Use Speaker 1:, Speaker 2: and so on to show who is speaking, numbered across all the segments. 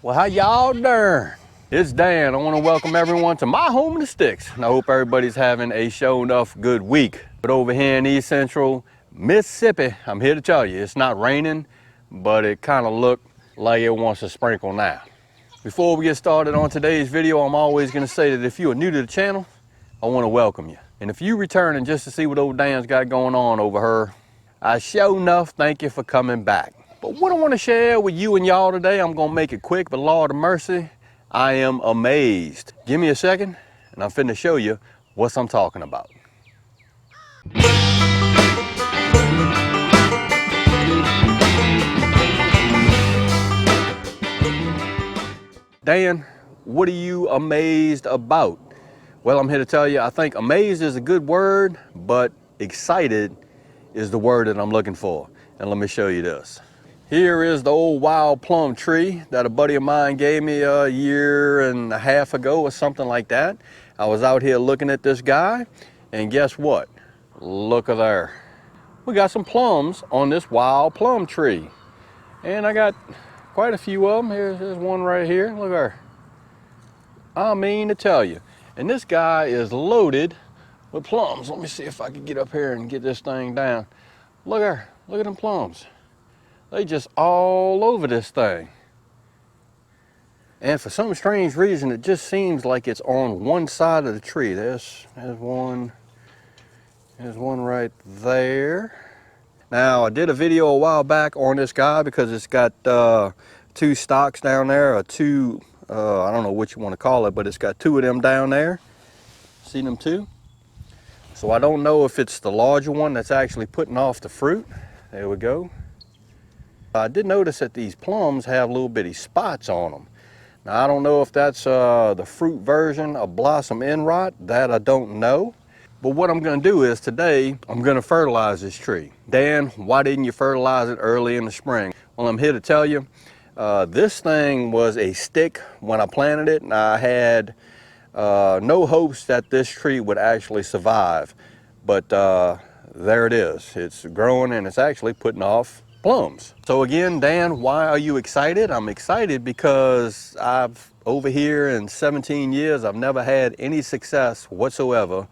Speaker 1: Well, how y'all doing? It's Dan. I want to welcome everyone to my home in the sticks. And I hope everybody's having a show enough good week. But over here in East Central Mississippi, I'm here to tell you, it's not raining, but it kind of looked like it wants to sprinkle now. Before we get started on today's video, I'm always going to say that if you are new to the channel, I want to welcome you. And if you returning just to see what old Dan's got going on over here, I sure enough thank you for coming back. But what I want to share with you and y'all today, I'm going to make it quick, but Lord of mercy, I am amazed. Give me a second, and I'm finna show you what I'm talking about. Dan, what are you amazed about? Well, I'm here to tell you, I think amazed is a good word, but excited is the word that I'm looking for. And let me show you this. Here is the old wild plum tree that a buddy of mine gave me a year and a half ago or something like that. I was out here looking at this guy, and guess what? Look at there. We got some plums on this wild plum tree. And I got quite a few of them. Here's one right here. Look there. I mean to tell you. And this guy is loaded with plums. Let me see if I can get up here and get this thing down. Look there. Look at them plums. They just all over this thing. And for some strange reason, it just seems like it's on one side of the tree. There's one right there. Now, I did a video a while back on this guy because it's got two stalks down there, or two, I don't know what you want to call it, but it's got two of them down there. See them two? So I don't know if it's the larger one that's actually putting off the fruit. There we go. I did notice that these plums have little bitty spots on them. Now, I don't know if that's the fruit version of blossom end rot. That I don't know. But what I'm going to do is today, I'm going to fertilize this tree. Dan, why didn't you fertilize it early in the spring? Well, I'm here to tell you, this thing was a stick when I planted it, and I had no hopes that this tree would actually survive. But there it is. It's growing, and it's actually putting off plums. So again, Dan, why are you excited? I'm excited because over here in 17 years, I've never had any success whatsoever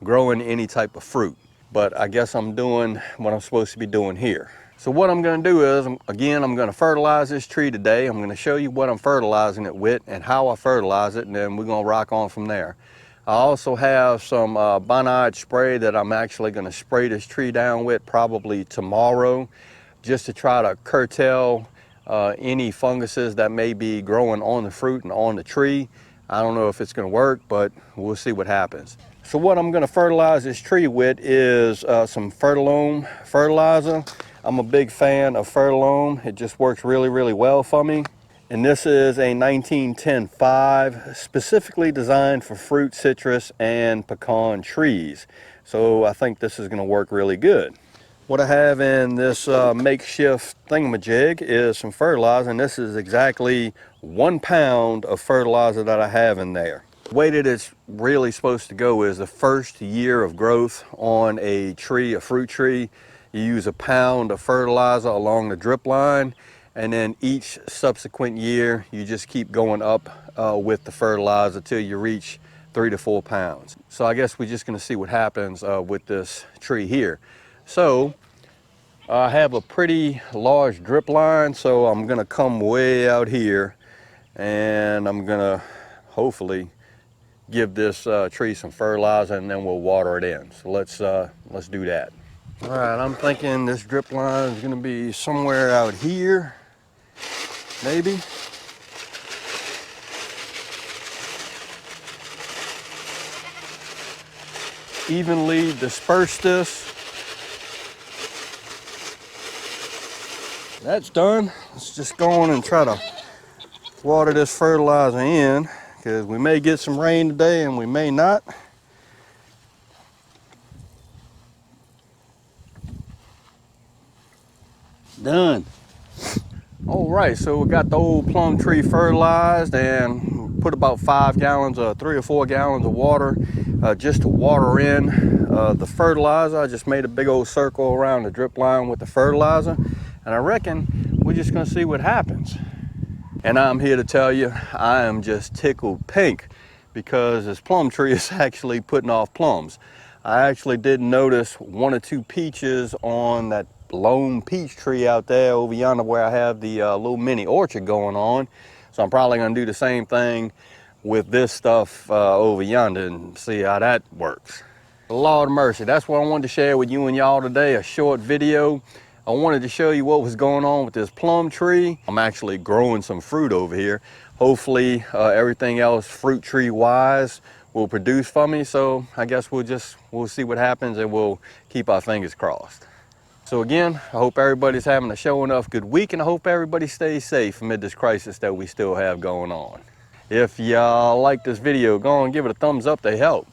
Speaker 1: growing any type of fruit. But I guess I'm doing what I'm supposed to be doing here. So what I'm going to do is, again, I'm going to fertilize this tree today. I'm going to show you what I'm fertilizing it with and how I fertilize it, and then we're going to rock on from there. I also have some bonide spray that I'm actually going to spray this tree down with probably tomorrow, just to try to curtail any funguses that may be growing on the fruit and on the tree. I don't know if it's going to work, but we'll see what happens. So what I'm going to fertilize this tree with is some ferti-lome fertilizer. I'm a big fan of ferti-lome. It just works really, really well for me. And this is a 1910-5, specifically designed for fruit, citrus, and pecan trees. So I think this is going to work really good. What I have in this makeshift thingamajig is some fertilizer, and this is exactly 1 pound of fertilizer that I have in there. The way that it's really supposed to go is the first year of growth on a tree, a fruit tree, you use 1 pound of fertilizer along the drip line, and then each subsequent year you just keep going up with the fertilizer till you reach 3 to 4 pounds. So I guess we're just going to see what happens with this tree here. So I have a pretty large drip line, so I'm going to come way out here, and I'm going to hopefully give this tree some fertilizer, and then we'll water it in. So let's do that. All right, I'm thinking this drip line is going to be somewhere out here, maybe. Evenly disperse this. That's done. Let's just go on and try to water this fertilizer in, because we may get some rain today and we may not. Done. All right, so we got the old plum tree fertilized, and put about 5 gallons or 3 or 4 gallons of water just to water in the fertilizer. I just made a big old circle around the drip line with the fertilizer, and I reckon we're just gonna see what happens. And I'm here to tell you, I am just tickled pink because this plum tree is actually putting off plums. I actually did notice 1 or 2 peaches on that lone peach tree out there over yonder where I have the little mini orchard going on. So I'm probably gonna do the same thing with this stuff over yonder and see how that works. Lord of mercy, that's what I wanted to share with you and y'all today, a short video. I wanted to show you what was going on with this plum tree. I'm actually growing some fruit over here. Hopefully everything else fruit tree wise will produce for me. So I guess we'll see what happens and we'll keep our fingers crossed. So again, I hope everybody's having a show enough good week, and I hope everybody stays safe amid this crisis that we still have going on. If y'all like this video, go and give it a thumbs up to help.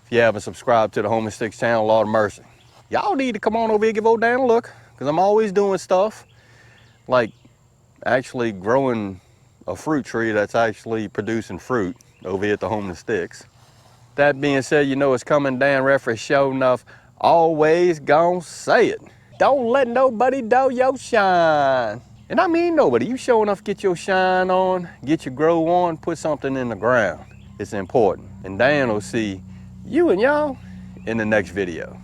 Speaker 1: If you haven't subscribed to the Home and Sticks channel, Lord of mercy, y'all need to come on over here, give old Dan a look, because I'm always doing stuff like actually growing a fruit tree that's actually producing fruit over here at the Home and Sticks. That being said, you know it's coming. Dan Referee, show enough, always gonna say it. Don't let nobody do your shine. And I mean nobody. You show enough, get your shine on, get your grow on, put something in the ground. It's important. And Dan will see you and y'all in the next video.